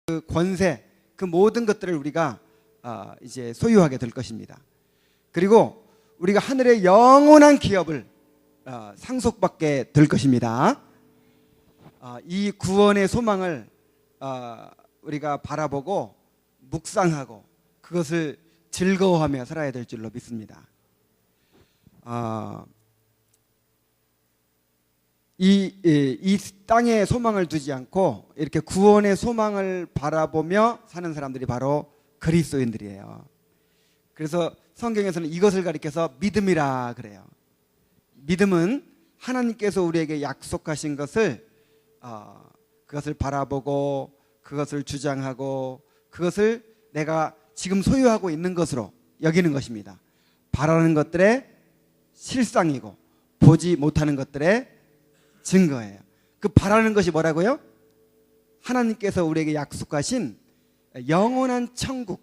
그 권세, 그 모든 것들을 우리가 이제 소유하게 될 것입니다. 그리고 우리가 하늘의 영원한 기업을 상속받게 될 것입니다. 이 구원의 소망을 우리가 바라보고 묵상하고 그것을 즐거워하며 살아야 될 줄로 믿습니다. 이 땅에 소망을 두지 않고 이렇게 구원의 소망을 바라보며 사는 사람들이 바로 그리스도인들이에요. 그래서 성경에서는 이것을 가리켜서 믿음이라 그래요. 믿음은 하나님께서 우리에게 약속하신 것을 그것을 바라보고 그것을 주장하고 그것을 내가 지금 소유하고 있는 것으로 여기는 것입니다. 바라는 것들의 실상이고 보지 못하는 것들의 증거예요. 그 바라는 것이 뭐라고요? 하나님께서 우리에게 약속하신 영원한 천국,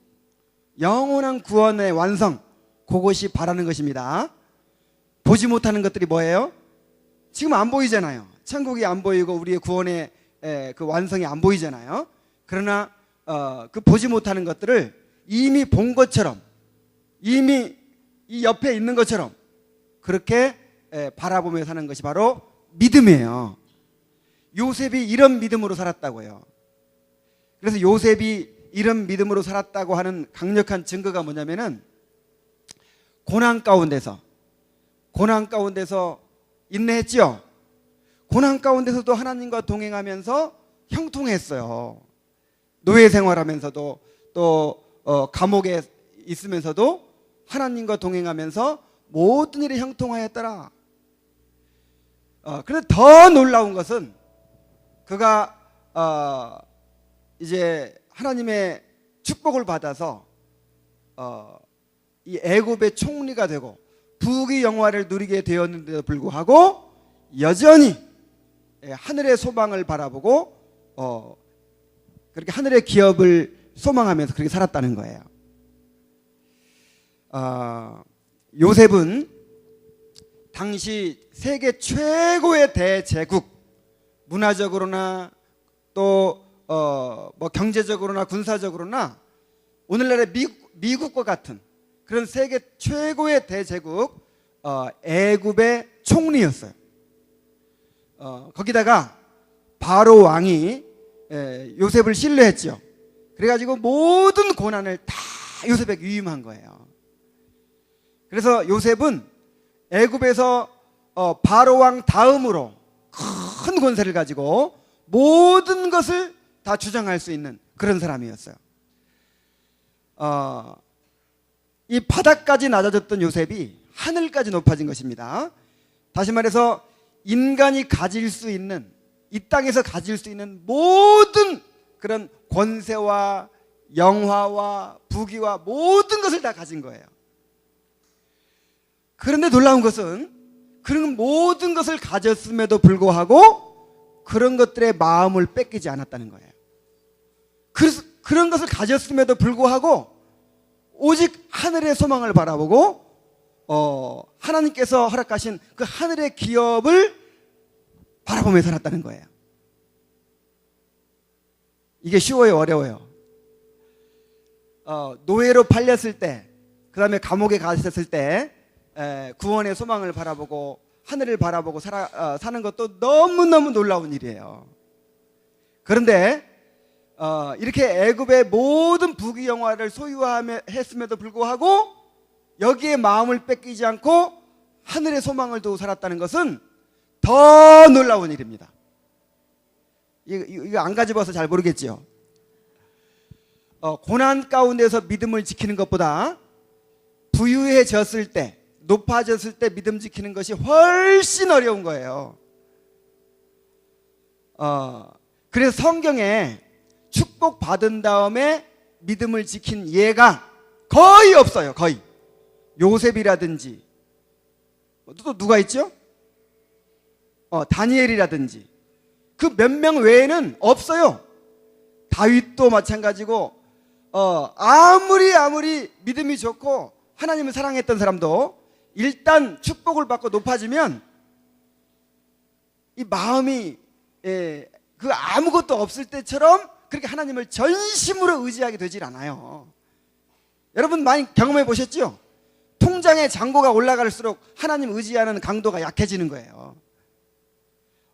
영원한 구원의 완성, 그것이 바라는 것입니다. 보지 못하는 것들이 뭐예요? 지금 안 보이잖아요. 천국이 안 보이고 우리의 구원의 그 완성이 안 보이잖아요. 그러나 그 보지 못하는 것들을 이미 본 것처럼, 이미 이 옆에 있는 것처럼 그렇게 바라보며 사는 것이 바로 믿음이에요. 요셉이 이런 믿음으로 살았다고요. 그래서 요셉이 이런 믿음으로 살았다고 하는 강력한 증거가 뭐냐면은 고난 가운데서 인내했죠. 고난 가운데서도 하나님과 동행하면서 형통했어요. 노예 생활하면서도 또 감옥에 있으면서도 하나님과 동행하면서 모든 일에 형통하였더라. 그런데 더 놀라운 것은 그가 이제 하나님의 축복을 받아서 이 애굽의 총리가 되고 부귀 영화를 누리게 되었는데도 불구하고 여전히 하늘의 소망을 바라보고 그렇게 하늘의 기업을 소망하면서 그렇게 살았다는 거예요. 요셉은 당시 세계 최고의 대제국, 문화적으로나 또 뭐 경제적으로나 군사적으로나 오늘날의 미국과 같은 그런 세계 최고의 대제국 애굽의 총리였어요. 거기다가 바로 왕이 요셉을 신뢰했죠. 그래가지고 모든 고난을 다 요셉에게 위임한 거예요. 그래서 요셉은 애굽에서 바로 왕 다음으로 큰 권세를 가지고 모든 것을 다 주장할 수 있는 그런 사람이었어요. 이 바닥까지 낮아졌던 요셉이 하늘까지 높아진 것입니다. 다시 말해서 인간이 가질 수 있는, 이 땅에서 가질 수 있는 모든 그런 권세와 영화와 부귀와 모든 것을 다 가진 거예요. 그런데 놀라운 것은 그런 모든 것을 가졌음에도 불구하고 그런 것들의 마음을 뺏기지 않았다는 거예요. 그래서 그런 것을 가졌음에도 불구하고 오직 하늘의 소망을 바라보고 하나님께서 허락하신 그 하늘의 기업을 바라보며 살았다는 거예요. 이게 쉬워요, 어려워요? 노예로 팔렸을 때, 그 다음에 감옥에 갇혔을 때 구원의 소망을 바라보고 하늘을 바라보고 사는 것도 너무너무 놀라운 일이에요. 그런데 이렇게 애굽의 모든 부귀 영화를 소유했음에도 불구하고 여기에 마음을 뺏기지 않고 하늘의 소망을 두고 살았다는 것은 더 놀라운 일입니다. 이거 안 가져봐서 잘 모르겠지요. 고난 가운데서 믿음을 지키는 것보다 부유해졌을 때, 높아졌을 때 믿음 지키는 것이 훨씬 어려운 거예요. 그래서 성경에 축복받은 다음에 믿음을 지킨 예가 거의 없어요. 거의. 요셉이라든지 또 누가 있죠? 다니엘이라든지 그 몇 명 외에는 없어요. 다윗도 마찬가지고 아무리 믿음이 좋고 하나님을 사랑했던 사람도 일단 축복을 받고 높아지면 이 마음이 그 아무것도 없을 때처럼 그렇게 하나님을 전심으로 의지하게 되질 않아요. 여러분 많이 경험해 보셨죠? 통장의 잔고가 올라갈수록 하나님 의지하는 강도가 약해지는 거예요.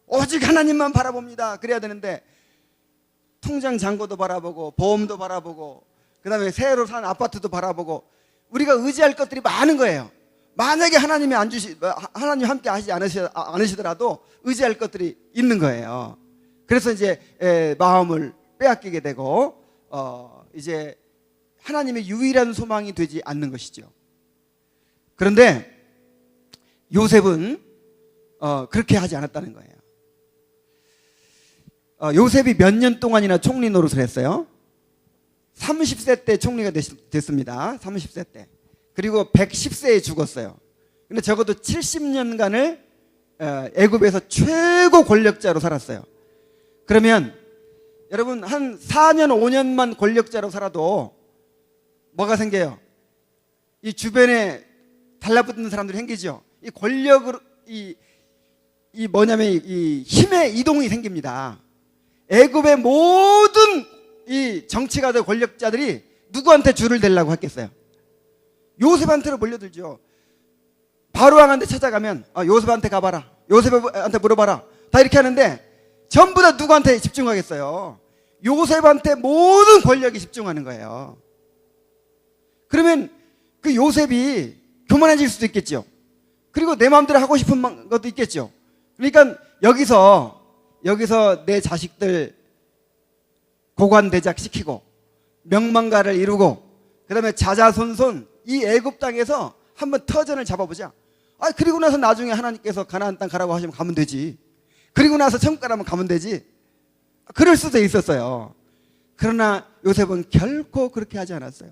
오직 하나님만 바라봅니다. 그래야 되는데 통장 잔고도 바라보고 보험도 바라보고 그 다음에 새로 산 아파트도 바라보고 우리가 의지할 것들이 많은 거예요. 만약에 하나님이 하나님 함께 하지 않으시더라도 의지할 것들이 있는 거예요. 그래서 이제 마음을 빼앗기게 되고 이제 하나님의 유일한 소망이 되지 않는 것이죠. 그런데 요셉은 그렇게 하지 않았다는 거예요. 요셉이 몇 년 동안이나 총리 노릇을 했어요? 30세 때 총리가 됐습니다. 30세 때. 그리고 110세에 죽었어요. 근데 적어도 70년간을 애굽에서 최고 권력자로 살았어요. 그러면 여러분 한 4년 5년만 권력자로 살아도 뭐가 생겨요? 이 주변에 달라붙는 사람들이 생기죠. 이 권력으로 이 뭐냐면 이 힘의 이동이 생깁니다. 애굽의 모든 이 정치가들 권력자들이 누구한테 줄을 대려고 했겠어요? 요셉한테로 몰려들죠. 바로왕한테 찾아가면 요셉한테 가봐라, 요셉한테 물어봐라, 다 이렇게 하는데 전부 다 누구한테 집중하겠어요? 요셉한테 모든 권력이 집중하는 거예요. 그러면 그 요셉이 교만해질 수도 있겠죠. 그리고 내 마음대로 하고 싶은 것도 있겠죠. 그러니까 여기서 내 자식들 고관대작 시키고 명망가를 이루고 그 다음에 자자손손 이 애굽 땅에서 한번 터전을 잡아보자. 그리고 나서 나중에 하나님께서 가나안 땅 가라고 하시면 가면 되지. 그리고 나서 천국 가라면 가면 되지. 그럴 수도 있었어요. 그러나 요셉은 결코 그렇게 하지 않았어요.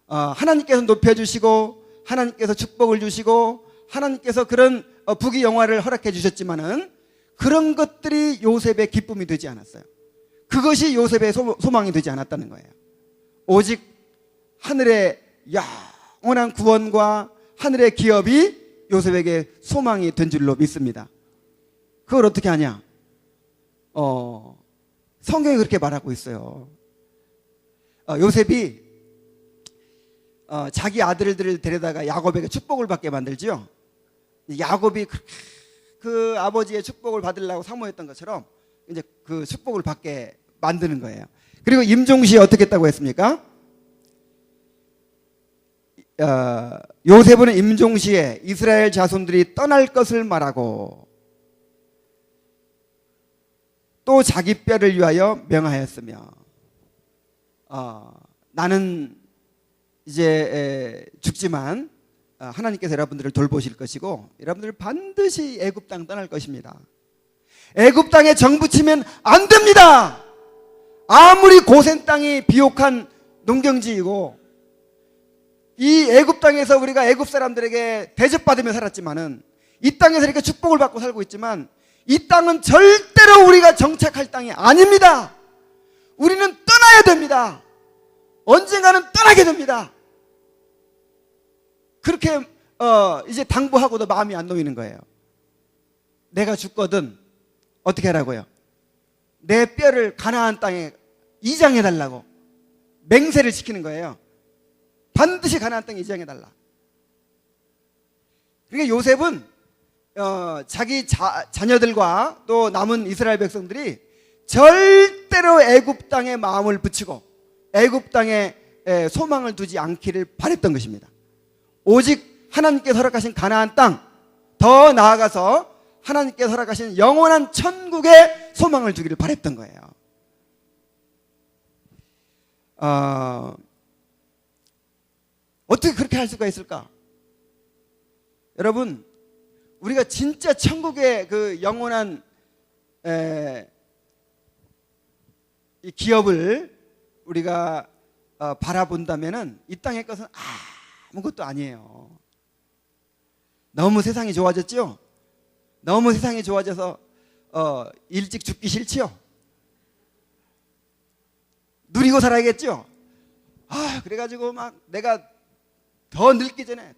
하나님께서 높여주시고 하나님께서 축복을 주시고 하나님께서 그런 부귀영화를 허락해 주셨지만은 그런 것들이 요셉의 기쁨이 되지 않았어요. 그것이 요셉의 소망이 되지 않았다는 거예요. 오직 하늘의 영원한 구원과 하늘의 기업이 요셉에게 소망이 된 줄로 믿습니다. 그걸 어떻게 하냐? 성경이 그렇게 말하고 있어요. 요셉이 자기 아들들을 데려다가 야곱에게 축복을 받게 만들죠. 야곱이 그 아버지의 축복을 받으려고 사모했던 것처럼 이제 그 축복을 받게 만드는 거예요. 그리고 임종시에 어떻게 했다고 했습니까? 요셉은 임종시에 이스라엘 자손들이 떠날 것을 말하고 또 자기 뼈를 위하여 명하였으며 나는 이제 죽지만 하나님께서 여러분들을 돌보실 것이고 여러분들 반드시 애굽 땅 떠날 것입니다. 애굽 땅에 정붙이면 안 됩니다. 아무리 고센 땅이 비옥한 농경지이고 이 애굽 땅에서 우리가 애굽 사람들에게 대접받으며 살았지만은 이 땅에서 이렇게 축복을 받고 살고 있지만 이 땅은 절대로 우리가 정착할 땅이 아닙니다. 우리는 떠나야 됩니다. 언젠가는 떠나게 됩니다. 그렇게 이제 당부하고도 마음이 안 놓이는 거예요. 내가 죽거든 어떻게 하라고요? 내 뼈를 가나안 땅에 이장해달라고 맹세를 시키는 거예요. 반드시 가나안 땅에 이장해달라. 그러니까 요셉은 자기 자녀들과 또 남은 이스라엘 백성들이 절대로 애굽 땅에 마음을 붙이고 애굽 땅에 소망을 두지 않기를 바랬던 것입니다. 오직 하나님께서 허락하신 가나안 땅, 더 나아가서 하나님께서 허락하신 영원한 천국에 소망을 두기를 바랬던 거예요. 어떻게 그렇게 할 수가 있을까? 여러분, 우리가 진짜 천국의 그 영원한 이 기업을 우리가 바라본다면은 이 땅의 것은 아무것도 아니에요. 너무 세상이 좋아졌죠? 너무 세상이 좋아져서 일찍 죽기 싫지요? 누리고 살아야겠죠? 그래가지고 막 내가 더 늙기 전에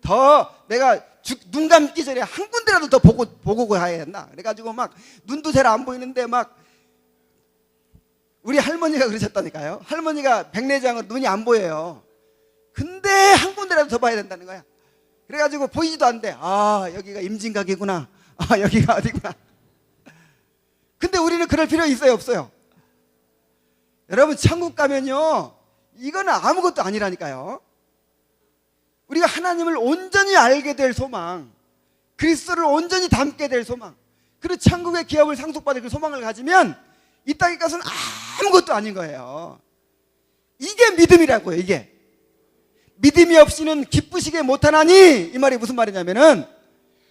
내가 눈 감기 전에 한 군데라도 더 보고 가야 한다. 그래가지고 막 눈도 잘 안 보이는데 막 우리 할머니가 그러셨다니까요. 할머니가 백내장으로 눈이 안 보여요. 근데 한 군데라도 더 봐야 된다는 거야. 그래가지고 보이지도 않대. 아, 여기가 임진각이구나. 아, 여기가 어디구나. 근데 우리는 그럴 필요 있어요, 없어요? 여러분, 천국 가면요, 이거는 아무것도 아니라니까요. 우리가 하나님을 온전히 알게 될 소망, 그리스도를 온전히 닮게 될 소망, 그리고 천국의 기업을 상속받을 그 소망을 가지면 이 땅의 것은 아무것도 아닌 거예요. 이게 믿음이라고요. 이게 믿음이 없이는 기쁘시게 못하나니, 이 말이 무슨 말이냐면은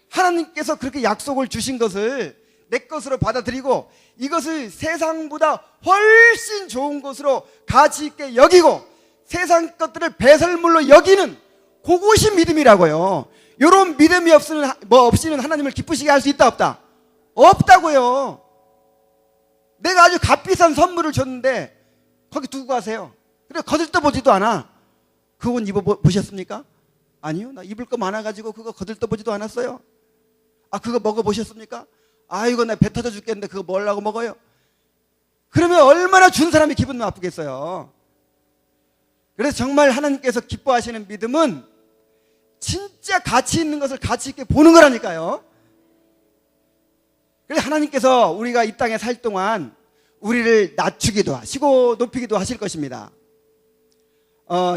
하나님께서 그렇게 약속을 주신 것을 내 것으로 받아들이고 이것을 세상보다 훨씬 좋은 것으로 가치 있게 여기고 세상 것들을 배설물로 여기는 그것이 믿음이라고요. 이런 믿음이 없이는 하나님을 기쁘시게 할 수 있다 없다? 없다고요. 내가 아주 값비싼 선물을 줬는데 거기 두고 가세요. 그래 거들떠보지도 않아. 그건 입어보셨습니까? 아니요, 나 입을 거 많아가지고 그거 거들떠보지도 않았어요. 아, 그거 먹어보셨습니까? 아, 이거 나 배 터져 죽겠는데 그거 뭐라고 먹어요? 그러면 얼마나 준 사람이 기분 나쁘겠어요. 그래서 정말 하나님께서 기뻐하시는 믿음은 진짜 가치 있는 것을 가치 있게 보는 거라니까요. 그래서 하나님께서 우리가 이 땅에 살 동안 우리를 낮추기도 하시고 높이기도 하실 것입니다.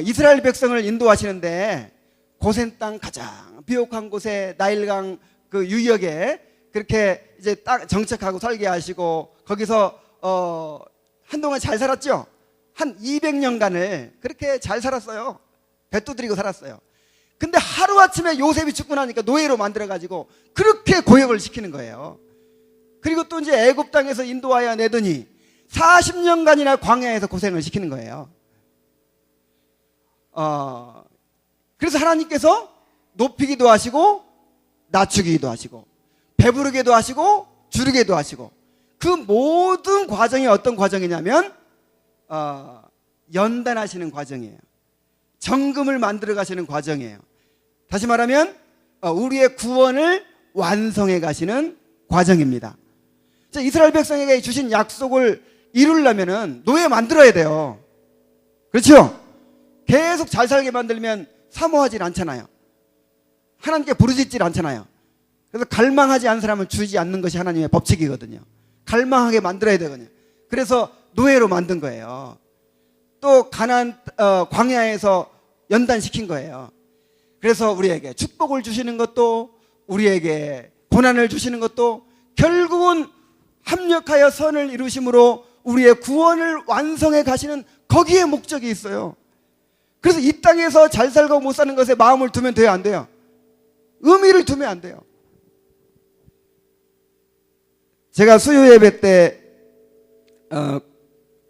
이스라엘 백성을 인도하시는데 고센 땅 가장 비옥한 곳에 나일강 그 유역에 그렇게 이제 딱 정착하고 살게 하시고 거기서 한동안 잘 살았죠. 한 200년간을 그렇게 잘 살았어요. 배 두드리고 살았어요. 근데 하루아침에 요셉이 죽고 나니까 노예로 만들어가지고 그렇게 고역을 시키는 거예요. 그리고 또 이제 애굽 땅에서 인도하여 내더니 40년간이나 광야에서 고생을 시키는 거예요. 그래서 하나님께서 높이기도 하시고 낮추기도 하시고 배부르게도 하시고 줄이게도 하시고 그 모든 과정이 어떤 과정이냐면 연단하시는 과정이에요. 정금을 만들어 가시는 과정이에요. 다시 말하면 우리의 구원을 완성해 가시는 과정입니다. 이스라엘 백성에게 주신 약속을 이루려면 노예 만들어야 돼요. 그렇죠? 계속 잘 살게 만들면 사모하지 않잖아요. 하나님께 부르짖질 않잖아요. 그래서 갈망하지 않는 사람은 주지 않는 것이 하나님의 법칙이거든요. 갈망하게 만들어야 되거든요. 그래서 노예로 만든 거예요. 또 가나안 광야에서 연단시킨 거예요. 그래서 우리에게 축복을 주시는 것도 우리에게 고난을 주시는 것도 결국은 합력하여 선을 이루심으로 우리의 구원을 완성해 가시는 거기에 목적이 있어요. 그래서 이 땅에서 잘 살고 못 사는 것에 마음을 두면 돼요, 안 돼요? 의미를 두면 안 돼요. 제가 수요 예배 때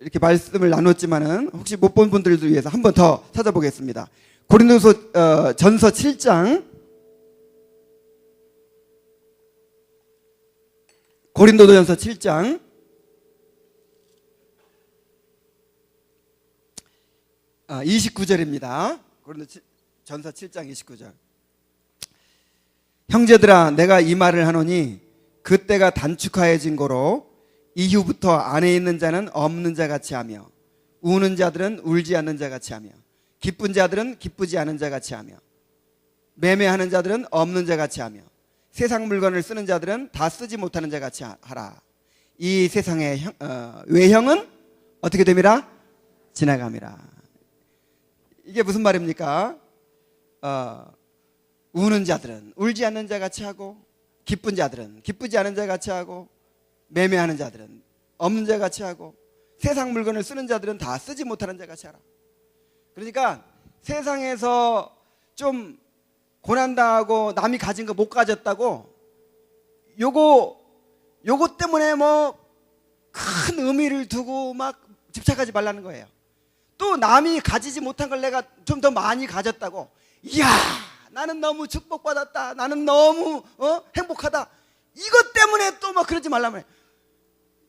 이렇게 말씀을 나눴지만은 혹시 못 본 분들을 위해서 한 번 더 찾아보겠습니다. 고린도서 전서 7장 고린도전서 7장 29절입니다. 고린도전서 7장 29절. 형제들아, 내가 이 말을 하노니 그때가 단축하여진 거로 이후부터 안에 있는 자는 없는 자 같이 하며 우는 자들은 울지 않는 자 같이 하며 기쁜 자들은 기쁘지 않은 자 같이 하며 매매하는 자들은 없는 자 같이 하며 세상 물건을 쓰는 자들은 다 쓰지 못하는 자 같이 하라. 이 세상의 외형은 어떻게 됨이라? 지나감이라. 이게 무슨 말입니까? 우는 자들은 울지 않는 자 같이 하고 기쁜 자들은 기쁘지 않은 자 같이 하고 매매하는 자들은 없는 자 같이 하고 세상 물건을 쓰는 자들은 다 쓰지 못하는 자 같이 하라. 그러니까 세상에서 좀 고난당하고 남이 가진 거 못 가졌다고 요거 때문에 뭐 큰 의미를 두고 막 집착하지 말라는 거예요. 또 남이 가지지 못한 걸 내가 좀 더 많이 가졌다고, 이야 나는 너무 축복받았다, 나는 너무 행복하다, 이것 때문에 또 막 그러지 말란 말이에요.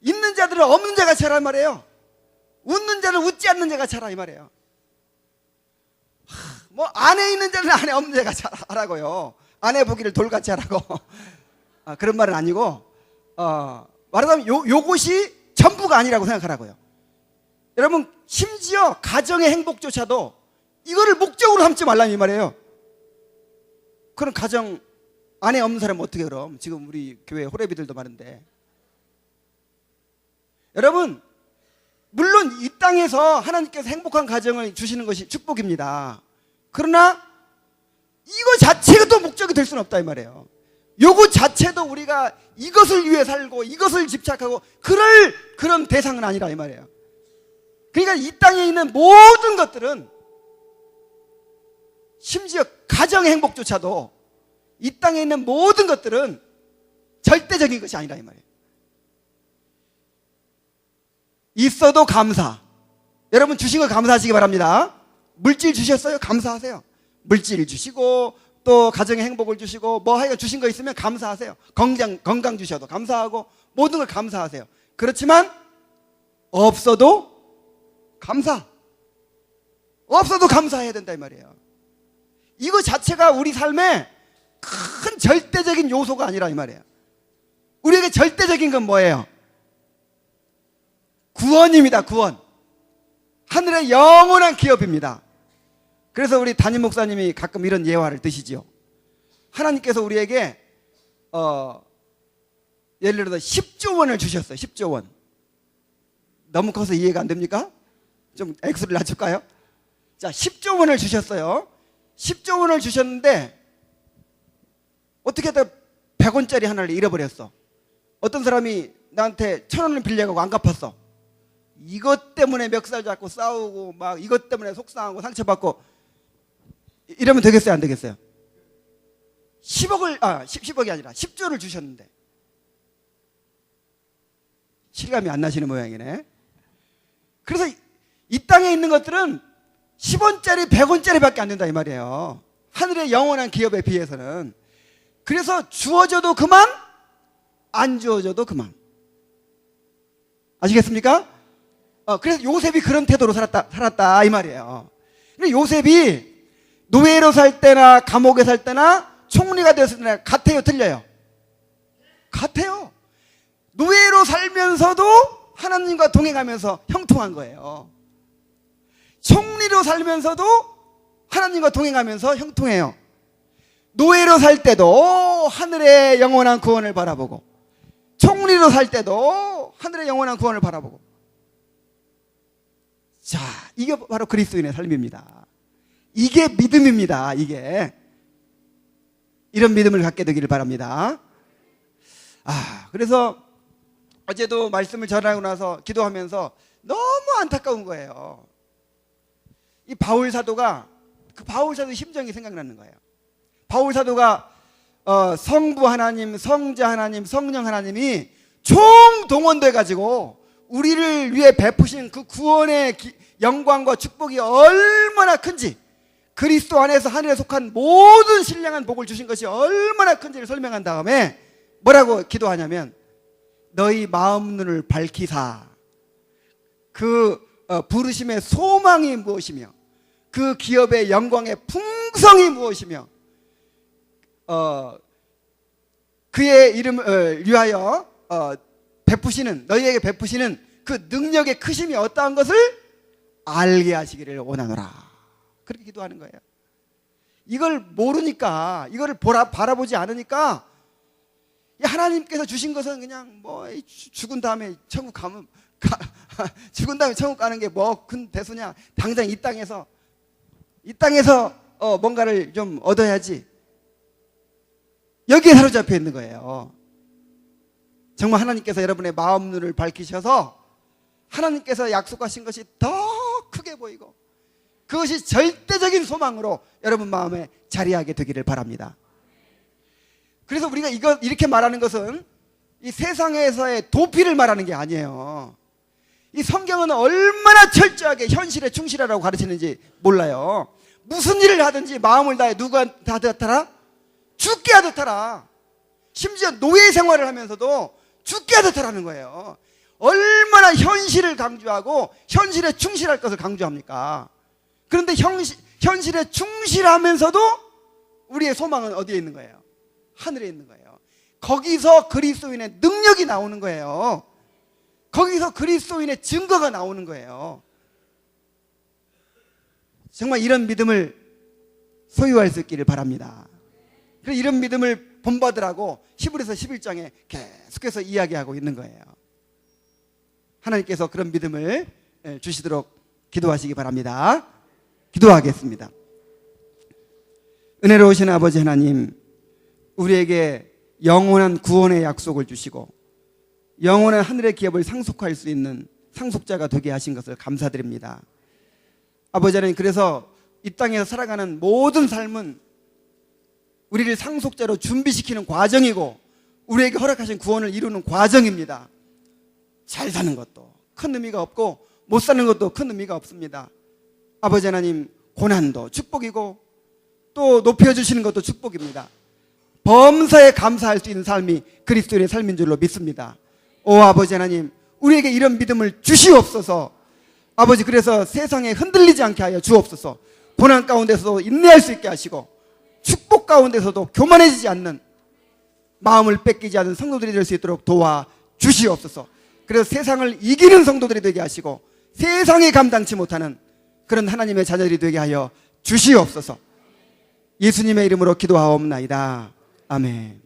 있는 자들은 없는 자가 차라 말이에요. 웃는 자는 웃지 않는 자가 차라 이 말이에요. 뭐 안에 있는 자는 안에 없는 자가 차라고요. 안에 보기를 돌같이 하라고. 그런 말은 아니고 말하자면 요것이 전부가 아니라고 생각하라고요. 여러분, 심지어 가정의 행복조차도 이거를 목적으로 삼지 말라는 이 말이에요. 그럼 가정 안에 없는 사람은 어떻게 그럼? 지금 우리 교회 호래비들도 많은데. 여러분, 물론 이 땅에서 하나님께서 행복한 가정을 주시는 것이 축복입니다. 그러나 이거 자체가 또 목적이 될 수는 없다 이 말이에요. 요거 자체도 우리가 이것을 위해 살고 이것을 집착하고 그런 대상은 아니라 이 말이에요. 그러니까 이 땅에 있는 모든 것들은, 심지어 가정의 행복조차도 이 땅에 있는 모든 것들은 절대적인 것이 아니라 이 말이에요. 있어도 감사. 여러분, 주신 거 감사하시기 바랍니다. 물질 주셨어요? 감사하세요. 물질 주시고 또 가정의 행복을 주시고 뭐 하여간 주신 거 있으면 감사하세요. 건강 주셔도 감사하고 모든 걸 감사하세요. 그렇지만 없어도 감사해야 된다 이 말이에요. 이거 자체가 우리 삶에 큰 절대적인 요소가 아니라 이 말이에요. 우리에게 절대적인 건 뭐예요? 구원입니다. 구원. 하늘의 영원한 기업입니다. 그래서 우리 담임 목사님이 가끔 이런 예화를 드시죠. 하나님께서 우리에게 예를 들어서 10조 원을 주셨어요. 10조 원. 너무 커서 이해가 안 됩니까? 좀 액수를 낮출까요? 자, 10조 원을 주셨어요. 10조 원을 주셨는데 어떻게 하다 100원짜리 하나를 잃어버렸어. 어떤 사람이 나한테 1,000원을 빌려가고 안 갚았어. 이것 때문에 멱살 잡고 싸우고 막 이것 때문에 속상하고 상처받고 이러면 되겠어요? 안 되겠어요? 10억이 아니라 10조를 주셨는데 실감이 안 나시는 모양이네. 그래서 이 땅에 있는 것들은 10원짜리 100원짜리 밖에 안 된다 이 말이에요. 하늘의 영원한 기업에 비해서는. 그래서 주어져도 그만, 안 주어져도 그만. 아시겠습니까? 그래서 요셉이 그런 태도로 살았다 이 말이에요. 근데 요셉이 노예로 살 때나 감옥에 살 때나 총리가 되었을 때나 같아요, 틀려요? 같아요. 노예로 살면서도 하나님과 동행하면서 형통한 거예요. 총리로 살면서도 하나님과 동행하면서 형통해요. 노예로 살 때도 하늘의 영원한 구원을 바라보고, 총리로 살 때도 하늘의 영원한 구원을 바라보고. 자, 이게 바로 그리스도인의 삶입니다. 이게 믿음입니다. 이게. 이런 믿음을 갖게 되기를 바랍니다. 그래서 어제도 말씀을 전하고 나서 기도하면서 너무 안타까운 거예요. 이 바울 사도가, 그 바울 사도 심정이 생각나는 거예요. 바울 사도가 성부 하나님, 성자 하나님, 성령 하나님이 총동원돼 가지고 우리를 위해 베푸신 그 구원의 영광과 축복이 얼마나 큰지, 그리스도 안에서 하늘에 속한 모든 신령한 복을 주신 것이 얼마나 큰지를 설명한 다음에 뭐라고 기도하냐면, 너희 마음 눈을 밝히사 그 부르심의 소망이 무엇이며 그 기업의 영광의 풍성이 무엇이며 그의 이름을 위하여 너희에게 베푸시는 그 능력의 크심이 어떠한 것을 알게 하시기를 원하노라. 그렇게 기도하는 거예요. 이걸 모르니까, 이걸 바라보지 않으니까 하나님께서 주신 것은 그냥 뭐 죽은 다음에 천국 가면 죽은 다음에 천국 가는 게 뭐 큰 대수냐. 당장 이 땅에서 뭔가를 좀 얻어야지. 여기에 사로잡혀 있는 거예요. 정말 하나님께서 여러분의 마음 눈을 밝히셔서 하나님께서 약속하신 것이 더 크게 보이고 그것이 절대적인 소망으로 여러분 마음에 자리하게 되기를 바랍니다. 그래서 우리가 이렇게 말하는 것은 이 세상에서의 도피를 말하는 게 아니에요. 이 성경은 얼마나 철저하게 현실에 충실하라고 가르치는지 몰라요. 무슨 일을 하든지 마음을 다해 누구한테 하듯하라? 죽게 하듯하라. 심지어 노예 생활을 하면서도 죽게 하듯하라는 거예요. 얼마나 현실을 강조하고 현실에 충실할 것을 강조합니까? 그런데 현실에 충실하면서도 우리의 소망은 어디에 있는 거예요? 하늘에 있는 거예요. 거기서 그리스도인의 능력이 나오는 거예요. 거기서 그리스도인의 증거가 나오는 거예요. 정말 이런 믿음을 소유할 수 있기를 바랍니다. 그래서 이런 믿음을 본받으라고 히브리서 11장에 계속해서 이야기하고 있는 거예요. 하나님께서 그런 믿음을 주시도록 기도하시기 바랍니다. 기도하겠습니다. 은혜로우신 아버지 하나님, 우리에게 영원한 구원의 약속을 주시고 영원한 하늘의 기업을 상속할 수 있는 상속자가 되게 하신 것을 감사드립니다. 아버지 하나님, 그래서 이 땅에서 살아가는 모든 삶은 우리를 상속자로 준비시키는 과정이고 우리에게 허락하신 구원을 이루는 과정입니다. 잘 사는 것도 큰 의미가 없고 못 사는 것도 큰 의미가 없습니다. 아버지 하나님, 고난도 축복이고 또 높여주시는 것도 축복입니다. 범사에 감사할 수 있는 삶이 그리스도인의 삶인 줄로 믿습니다. 오 아버지 하나님, 우리에게 이런 믿음을 주시옵소서. 아버지, 그래서 세상에 흔들리지 않게 하여 주옵소서. 고난 가운데서도 인내할 수 있게 하시고 축복 가운데서도 교만해지지 않는, 마음을 뺏기지 않는 성도들이 될 수 있도록 도와 주시옵소서. 그래서 세상을 이기는 성도들이 되게 하시고 세상에 감당치 못하는 그런 하나님의 자녀들이 되게 하여 주시옵소서. 예수님의 이름으로 기도하옵나이다. 아멘.